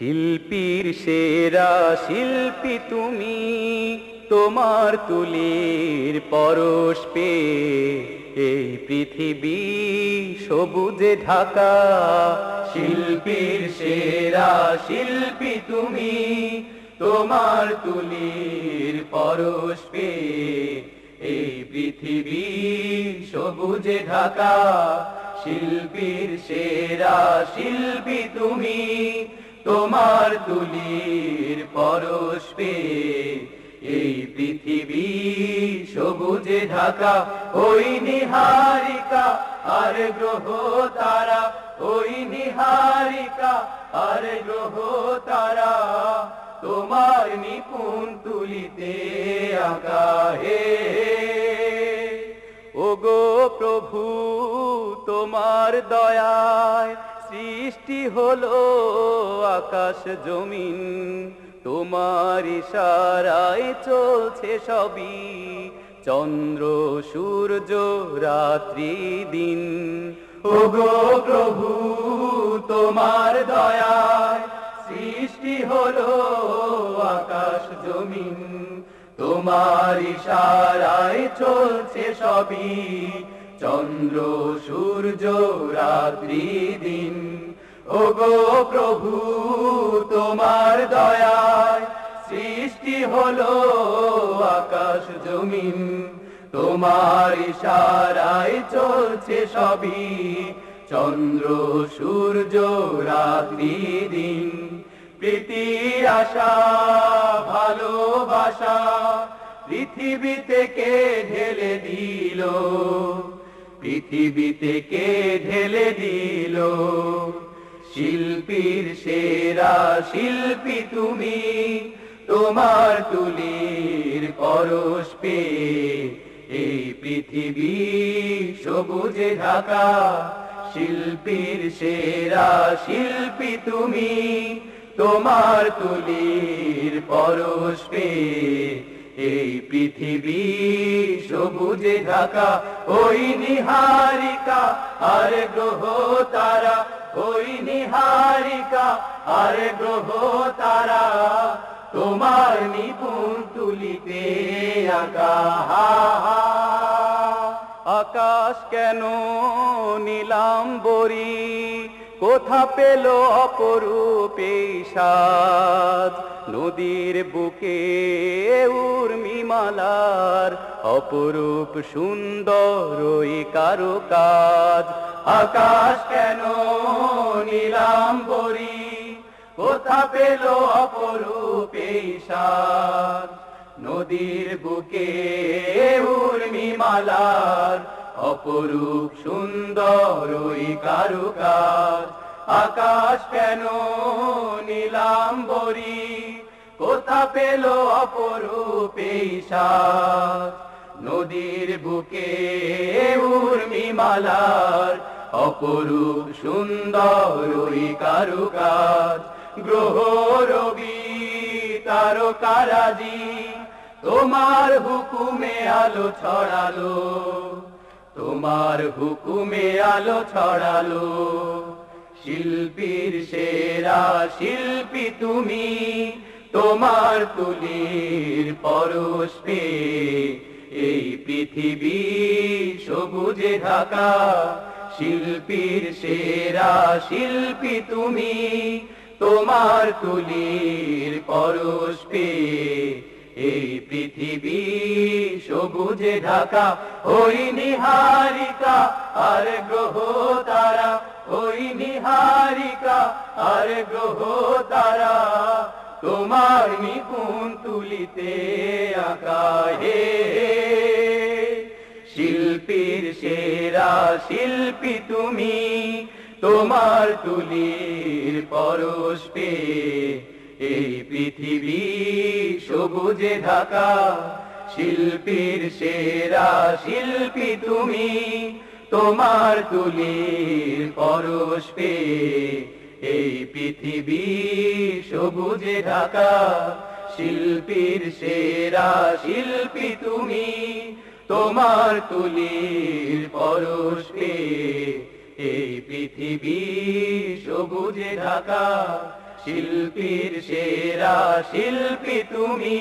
শিল্পীর সেরা শিল্পী তুমি, তোমার তুলির পরশ পেয়ে এই পৃথিবী সবুজে ঢাকা। শিল্পীর সেরা শিল্পী তুমি, তোমার তুলির পরশ পেয়ে এই পৃথিবী সবুজে ঢাকা। শিল্পীর সেরা শিল্পী তুমি, তোমার তুলির পরশ পেয়ে এই পৃথিবী সবুজে ঢাকা। ওই নিহারিকা আর গ্রহ তারা, ওই নিহারিকা আর গ্রহ তারা, তোমার নিপুণ তুলিতে আঁকা। হে ওগো প্রভু, তোমার দয়ায় সৃষ্টি হলো আকাশ জমিন, তোমার ইশারায় চলছে সবই, চন্দ্র সূর্য রাত্রি দিন। ওগো প্রভু, তোমার দয়ায় সৃষ্টি হলো আকাশ জমিন, তোমার ইশারায় চলছে সবই, চন্দ্র সূর্য রাত্রি দিন। ওগো প্রভু, তোমার দয়ায় সৃষ্টি হলো আকাশ জমিন, তোমার ইশারায় চলছে সবই, চন্দ্র সূর্য রাত্রি দিন। প্রীতি আশা ভালোবাসা পৃথিবী থেকে ঢেলে দিল, পৃথিবী থেকে ঢেলে দিল। শিল্পীর সেরা শিল্পী তুমি, তোমার তুলির পরশ পেয়ে এই পৃথিবী সবুজে ঢাকা। শিল্পীর সেরা শিল্পী তুমি, তোমার তুলির পরশ পেয়ে এই পৃথিবী সবুজে ঢাকা। ওই নিহারিকা আর গ্রহ তারা, ওই নিহারিকা আর গ্রহ তারা, তোমার নিপুণ তুলিতে আঁকা। আকাশ কেন নীলাম্বরী, কোথা পেল অপরূপ এই সাজ, নদীর বুকে উর্মিমালার অপরূপ সুন্দর ওই কারুকাজ। আকাশ কেন নীলাম্বরী, কোথা পেল অপরূপ এই সাজ, নদীর বুকে উর্মিমালার অপরূপ সুন্দর ওই কারুকাজ। আকাশ কেন নীলাম্বরী, কোথা পেল অপরূপ এই সাজ, নদীর বুকে উর্মিমালার অপরূপ সুন্দর ওই কারুকাজ। গ্রহ রবি তারকারাজি, তোমার হুকুমে আলো ছড়ালো, তোমার হুকুমে আলো ছড়ালো। শিল্পীর সেরা শিল্পী তুমি, তোমার তুলির পরশ পেয়ে এই পৃথিবী সবুজে ঢাকা। শিল্পীর সেরা শিল্পী তুমি, তোমার তুলির পরশ পেয়ে এই পৃথিবী সবুজে ঢাকা। ওই নিহারিকা আর গ্রহ তারা, ওই নিহারিকা আর গ্রহ তারা, তোমার নিপুণ তুলিতে আঁকা। হে শিল্পীর সেরা শিল্পী তুমি, তোমার তুলির পরশ পেয়ে এই পৃথিবী সবুজে ঢাকা। শিল্পীর সেরা শিল্পী তুমি, তোমার তুলির পরশ পেয়ে এই পৃথিবী সবুজে ঢাকা। শিল্পীর সেরা শিল্পী তুমি, তোমার তুলির পরশ পেয়ে এই পৃথিবী সবুজে ঢাকা। শিল্পীর সেরা শিল্পী তুমি।